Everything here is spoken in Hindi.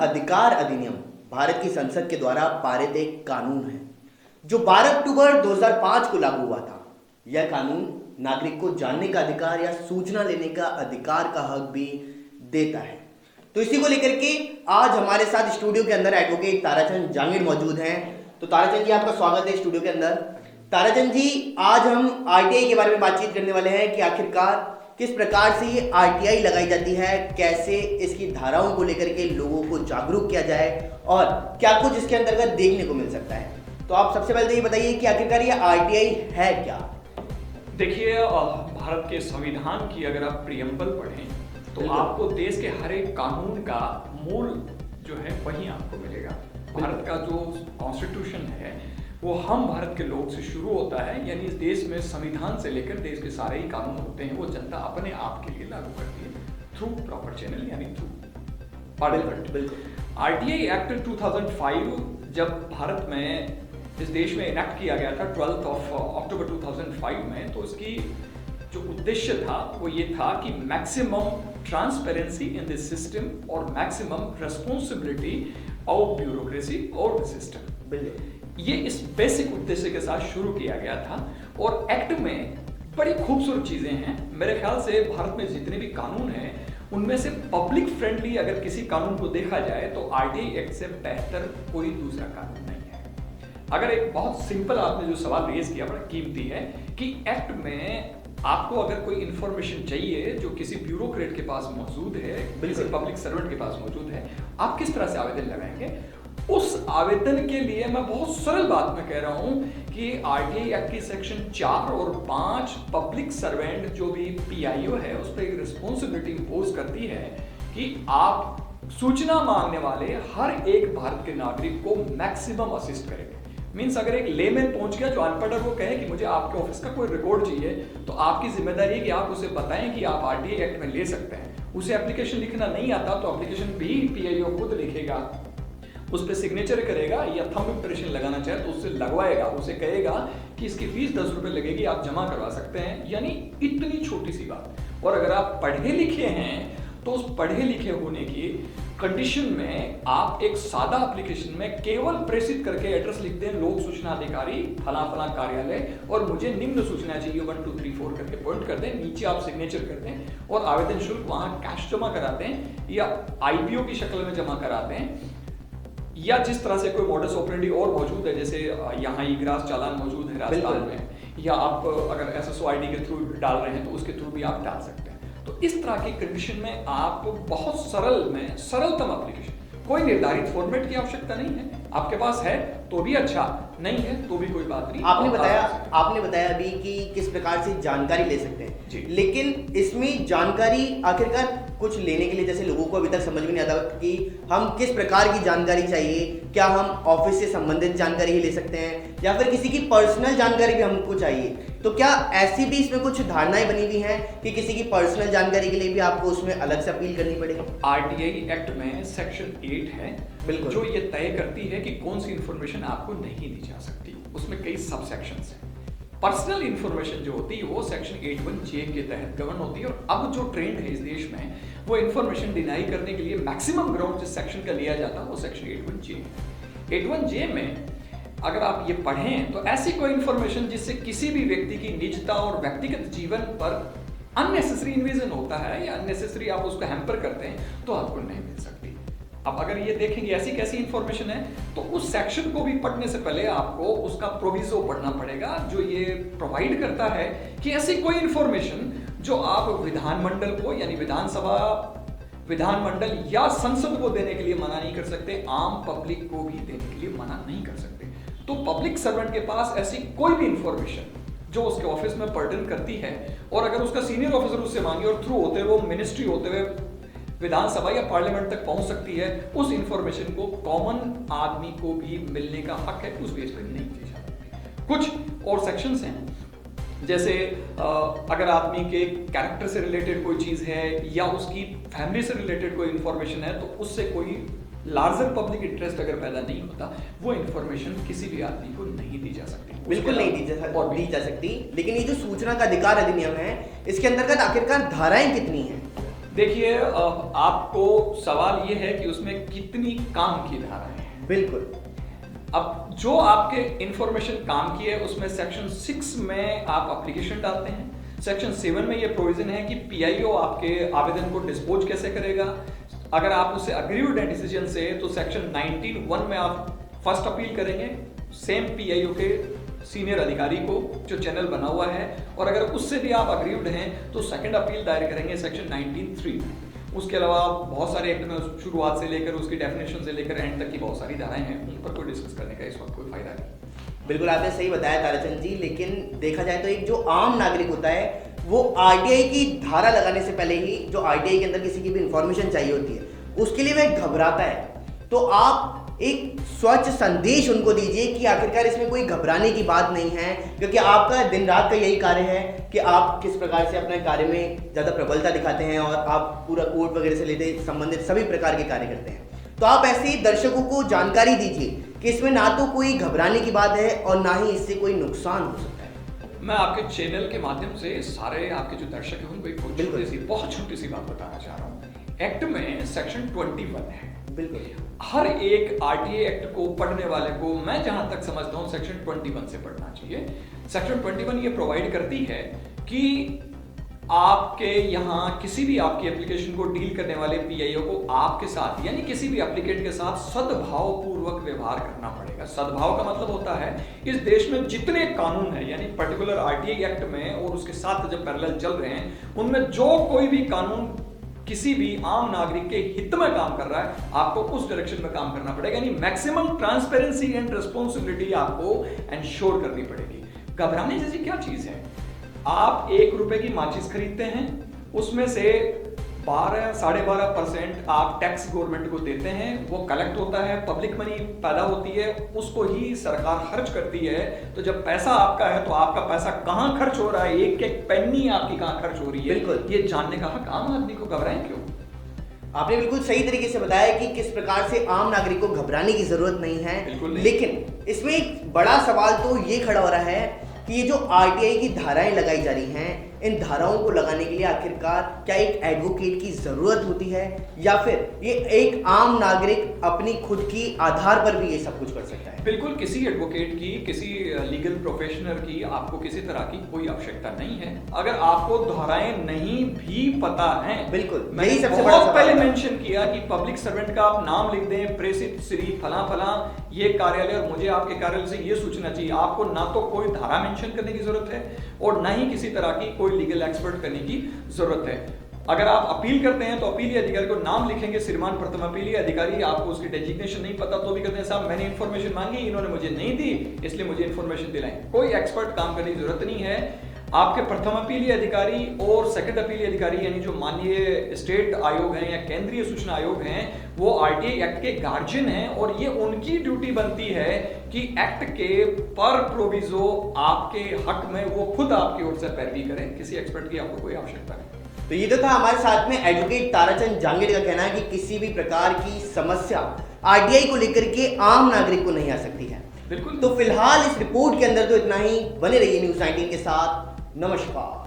अधिकार अधिनियम भारत की संसद के द्वारा पारित एक कानून है जो 12 अक्टूबर 2005 को लागू हुआ था। यह कानून नागरिक को जानने का अधिकार या सूचना लेने का अधिकार का हक भी देता है। तो इसी को लेकर के आज हमारे साथ स्टूडियो के अंदर एडवोकेट ताराचंद जांगिड़ मौजूद हैं। तो ताराचंद जी, आपका स्वागत है स्टूडियो के अंदर। ताराचंद जी, आज हम आरटीआई के बारे में बातचीत करने वाले हैं कि आखिरकार किस प्रकार से ये आरटीआई लगाई जाती है, कैसे इसकी धाराओं को लेकर के लोगों को जागरूक किया जाए और क्या कुछ इसके अंतर्गत देखने को मिल सकता है। तो आप सबसे पहले तो ये बताइए कि आखिरकार ये आरटीआई है क्या। देखिए, भारत के संविधान की अगर आप प्रियम्बल पढ़ें तो आपको देश के हर एक कानून का मूल जो है वही आपको मिलेगा। भारत का जो कॉन्स्टिट्यूशन है वो हम भारत के लोग से शुरू होता है, यानी इस देश में संविधान से लेकर देश के सारे ही कानून होते हैं वो जनता अपने आप के लिए लागू करती है थ्रू प्रॉपर चैनल, यानी थ्रू पार्लियामेंट। बिल्कुल। आरटीआई एक्ट 2005 जब भारत में इस देश में इनेक्ट किया गया था 12 अक्टूबर 2005 में, तो इसकी जो उद्देश्य था वो ये था कि maximum transparency in this system और मैक्सिमम रेस्पॉन्सिबिलिटी ऑफ ब्यूरोक्रेसी और द सिस्टम, ये इस बेसिक उद्देश्य के साथ शुरू किया गया था। और एक्ट में बड़ी खूबसूरत चीजें हैं। मेरे ख्याल से भारत में जितने भी कानून हैं उनमें से पब्लिक फ्रेंडली अगर किसी कानून को देखा जाए तो आरटीआई एक्ट से बेहतर कोई दूसरा कानून नहीं है। अगर एक बहुत सिंपल आपने जो सवाल रेज किया बड़ा कीमती है कि एक्ट में आपको अगर कोई इंफॉर्मेशन चाहिए जो किसी ब्यूरोक्रेट के पास मौजूद है, किसी पब्लिक सर्वेंट के पास मौजूद है, आप किस तरह से आवेदन लगाएंगे? उस आवेदन के लिए मैं बहुत सरल बात में कह रहा हूं कि आरटीआई एक्ट की सेक्शन 4 और 5 पब्लिक सर्वेंट जो भी पीआईओ है उस पर एक रिस्पॉन्सिबिलिटी इंपोज करती है कि आप सूचना मांगने वाले हर एक भारत के नागरिक को मैक्सिमम असिस्ट करेंगे। मीन्स अगर एक लेमैन पहुंच गया जो अनपढ़ है वो कहे कि मुझे आपके ऑफिस का कोई रिकॉर्ड चाहिए, तो आपकी जिम्मेदारी है कि आप उसे बताएं कि आप आरटीआई एक्ट में ले सकते हैं। उसे एप्लीकेशन लिखना नहीं आता तो एप्लीकेशन भी पीआईओ खुद लिखेगा, उस पर सिग्नेचर करेगा या थंब इंप्रेशन लगाना चाहे तो उससे लगवाएगा, उसे कहेगा कि इसकी फीस 10 रुपए लगेगी, आप जमा करवा सकते हैं। यानी इतनी छोटी सी बात। और अगर आप पढ़े लिखे हैं तो उस पढ़े लिखे होने की कंडीशन में आप एक सादा एप्लीकेशन में केवल प्रेषित करके एड्रेस लिखते हैं, लोक सूचना अधिकारी फला फला कार्यालय और मुझे निम्न सूचना चाहिए 1 2 3 4 करके पॉइंट कर दें, नीचे आप सिग्नेचर कर दें और आवेदन शुल्क वहां कैश जमा कराते हैं या आईपीओ की शक्ल में जमा कराते हैं, या जिस तरह से कोई मॉडस ऑपरेंडी और मौजूद है, जैसे यहाँ ई ग्रास चालान मौजूद है राजस्थान में, या आप अगर एसएसओ आईडी के थ्रू डाल रहे हैं तो उसके थ्रू भी आप डाल सकते हैं। तो इस तरह की कंडीशन में आप बहुत सरल में सरलतम एप्लीकेशन, कोई निर्धारित फॉर्मेट की आवश्यकता नहीं है, आपके पास है तो भी अच्छा, नहीं है तो भी कोई बात नहीं। आपने बताया अभी कि किस प्रकार से जानकारी ले सकते हैं जी, लेकिन इसमें जानकारी आखिरकार कुछ लेने के लिए जैसे लोगों को अभी तक समझ में नहीं आता कि हम किस प्रकार की जानकारी चाहिए, क्या हम ऑफिस से संबंधित जानकारी ही ले सकते हैं या फिर किसी की पर्सनल जानकारी भी हमको चाहिए, तो क्या ऐसी भी इसमें कुछ धारणाएं बनी हुई हैं कि किसी की पर्सनल जानकारी के लिए भी आपको उसमें अलग से अपील करनी पड़ेगी? आरटीआई एक्ट में सेक्शन 8 है बिल्कुल, जो ये तय करती है कि कौन सी इंफॉर्मेशन आपको नहीं दी जा सकती। उसमें कई सब सेक्शंस हैं। पर्सनल इंफॉर्मेशन जो होती है वो सेक्शन 81J के तहत गवर्न होती है। और अब जो ट्रेंड है इस देश में वो इंफॉर्मेशन डिनाई करने के लिए मैक्सिमम ग्राउंड जिस सेक्शन का लिया जाता है वो सेक्शन 81J है। 81J में अगर आप ये पढ़ें तो ऐसी कोई इंफॉर्मेशन जिससे किसी भी व्यक्ति की निजता और व्यक्तिगत जीवन पर अननेसेसरी इन्वेजन होता है या अननेसेसरी आप उसको हैम्पर करते हैं तो आपको नहीं मिल सकती। अब अगर ये देखेंगे ऐसी कैसी इंफॉर्मेशन है तो उस सेक्शन को भी पढ़ने से पहले आपको उसका प्रोविजो पढ़ना पड़ेगा जो ये प्रोवाइड करता है कि ऐसी कोई इंफॉर्मेशन जो आप विधानमंडल को यानी विधानसभा, विधानमंडल या संसद को देने के लिए मना नहीं कर सकते, आम पब्लिक को भी देने के लिए मना नहीं कर सकते। तो पब्लिक सर्वेंट के पास ऐसी कोई भी इंफॉर्मेशन जो उसके ऑफिस में पर्टन करती है और अगर उसका सीनियर ऑफिसर उससे मांगे और थ्रू होते हुए मिनिस्ट्री होते हुए विधानसभा या पार्लियामेंट तक पहुंच सकती है, उस इंफॉर्मेशन को कॉमन आदमी को भी मिलने का हक है, उस बेस पर नहीं दी जा सकती। कुछ और सेक्शंस हैं जैसे अगर आदमी के कैरेक्टर से रिलेटेड कोई चीज है या उसकी फैमिली से रिलेटेड कोई इंफॉर्मेशन है तो उससे कोई लार्जर पब्लिक इंटरेस्ट अगर पैदा नहीं होता वो इंफॉर्मेशन किसी भी आदमी को नहीं दी जा सकती, बिल्कुल नहीं दी जा सकती। लेकिन ये जो सूचना का अधिकार अधिनियम है इसके अंतर्गत आखिरकार धाराएं कितनी हैं? देखिए आपको सवाल ये है कि उसमें कितनी काम की धाराएं हैं। बिल्कुल। अब जो आपके इंफॉर्मेशन काम की है उसमें सेक्शन 6 में आप एप्लीकेशन डालते हैं। सेक्शन 7 में ये प्रोविजन है कि पीआईओ आपके आवेदन को डिस्पोज कैसे करेगा। अगर आप उससे अग्रीव्ड हैं डिसीजन से तो सेक्शन 19(1) में आप फर्स्ट अपील करेंगे सेम पीआईओ के सीनियर अधिकारी को जो चैनल बना हुआ है, और अगर उससे भी आप अग्रीव्ड हैं तो सेकंड अपील दायर करेंगे सेक्शन 19(3) में। उसके अलावा बहुत सारे एक्ट में शुरुआत से लेकर उसकी डेफिनेशन से लेकर एंड तक की बहुत सारी धाराएं हैं, उन पर कोई डिस्कस करने का इस वक्त कोई फायदा नहीं। बिल्कुल आपने सही बताया ताराचंद जी, लेकिन देखा जाए तो एक जो आम नागरिक होता है वो आरटीआई की धारा लगाने से पहले ही जो आरटीआई के अंदर किसी की भी इंफॉर्मेशन चाहिए होती है उसके लिए वह घबराता है। तो आप एक स्वच्छ संदेश उनको दीजिए कि आखिरकार इसमें कोई घबराने की बात नहीं है, क्योंकि आपका दिन रात का यही कार्य है कि आप किस प्रकार से अपने कार्य में ज़्यादा प्रबलता दिखाते हैं और आप पूरा कोर्ट वगैरह से लेते संबंधित सभी प्रकार के कार्य करते हैं। तो आप ऐसे ही दर्शकों को जानकारी दीजिए कि इसमें ना तो कोई घबराने की बात है और ना ही इससे कोई नुकसान हो सकता है। मैं आपके चैनल के माध्यम से सारे आपके जो दर्शक हैं उनको एक बहुत छोटी सी बात बताना चाह रहा हूँ। एक्ट में सेक्शन 21 है। बिल्कुल हर एक आरटीए एक्ट को पढ़ने वाले को मैं जहां तक समझता हूं सेक्शन 21 से पढ़ना चाहिए। सेक्शन 21 ये प्रोवाइड करती है कि आपके यहां किसी भी आपकी एप्लीकेशन को डील करने वाले पीआईओ को आपके साथ यानी किसी भी एप्लीकेंट के साथ सद्भाव पूर्वक व्यवहार करना पड़ेगा। सद्भाव का मतलब होता है इस देश में जितने कानून है यानी पर्टिकुलर आरटीए एक्ट में और उसके साथ जब पैरेलल चल रहे हैं उनमें जो कोई भी कानून किसी भी आम नागरिक के हित में काम कर रहा है आपको उस डायरेक्शन में काम करना पड़ेगा, यानी मैक्सिमम ट्रांसपेरेंसी एंड रिस्पॉन्सिबिलिटी आपको एंश्योर करनी पड़ेगी। घबराने जैसी क्या चीज है? आप 1 रुपए की माचिस खरीदते हैं, उसमें से 12-12.5% आप टैक्स गवर्नमेंट को देते हैं, वो कलेक्ट होता है, पब्लिक मनी पैदा होती है, उसको ही सरकार खर्च करती है। तो जब पैसा आपका है तो आपका पैसा कहां खर्च हो रहा है, एक एक पेनी आपकी कहां खर्च हो रही है, बिल्कुल ये जानने का हक आम आदमी को। घबराएं क्यों? आपने बिल्कुल सही तरीके से बताया कि किस प्रकार से आम नागरिक को घबराने की जरूरत नहीं है। लेकिन इसमें एक बड़ा सवाल तो ये खड़ा हो रहा है कि ये जो आरटीआई की धाराएं लगाई जा रही हैं, इन धाराओं को लगाने के लिए आखिरकार क्या एक एडवोकेट की जरूरत होती है या फिर ये एक आम नागरिक अपनी खुद की आधार पर भी ये सब कुछ कर सकता है? बिल्कुल किसी एडवोकेट की, किसी लीगल प्रोफेशनल की आपको किसी तरह की कोई आवश्यकता नहीं है। अगर आपको धाराएं नहीं भी पता है, बिल्कुल मैंने सबसे बहुत पहले मेंशन किया कि पब्लिक सर्वेंट का आप नाम लिख दें, प्रेषित श्री फला फला ये कार्यालय और मुझे आपके कार्यालय से ये सूचना चाहिए। आपको ना तो कोई धारा मेंशन करने की जरूरत है और ना ही किसी तरह की कोई लीगल एक्सपर्ट करने की जरूरत है। अगर आप अपील करते हैं तो अपीली अधिकारी को नाम लिखेंगे, श्रीमान प्रथम अपीली अधिकारी। आपको उसकी डेजिग्नेशन नहीं पता तो भी कहते हैं साहब मैंने इन्फॉर्मेशन मांगी, इन्होंने मुझे नहीं दी, इसलिए मुझे इन्फॉर्मेशन दिलाएं। कोई एक्सपर्ट काम करने की जरूरत नहीं है। आपके प्रथम अपीली अधिकारी और सेकंड अपीली अधिकारी यानी जो माननीय स्टेट आयोग हैं या केंद्रीय सूचना आयोग हैं, वो आरटीआई एक्ट के गार्जियन हैं और ये उनकी ड्यूटी बनती है कि एक्ट के पर प्रोविजो आपके हक में वो खुद आपकी ओर से पैरवी करें। किसी एक्सपर्ट की आपको कोई आवश्यकता नहीं। तो ये तो था हमारे साथ में एडवोकेट ताराचंद जांगेड़ का कहना है कि किसी भी प्रकार की समस्या आरटीआई को लेकर के आम नागरिक को नहीं आ सकती है। बिल्कुल। तो फिलहाल इस रिपोर्ट के अंदर तो इतना ही। बने रहिए न्यूज़ 19 के साथ। नमस्कार।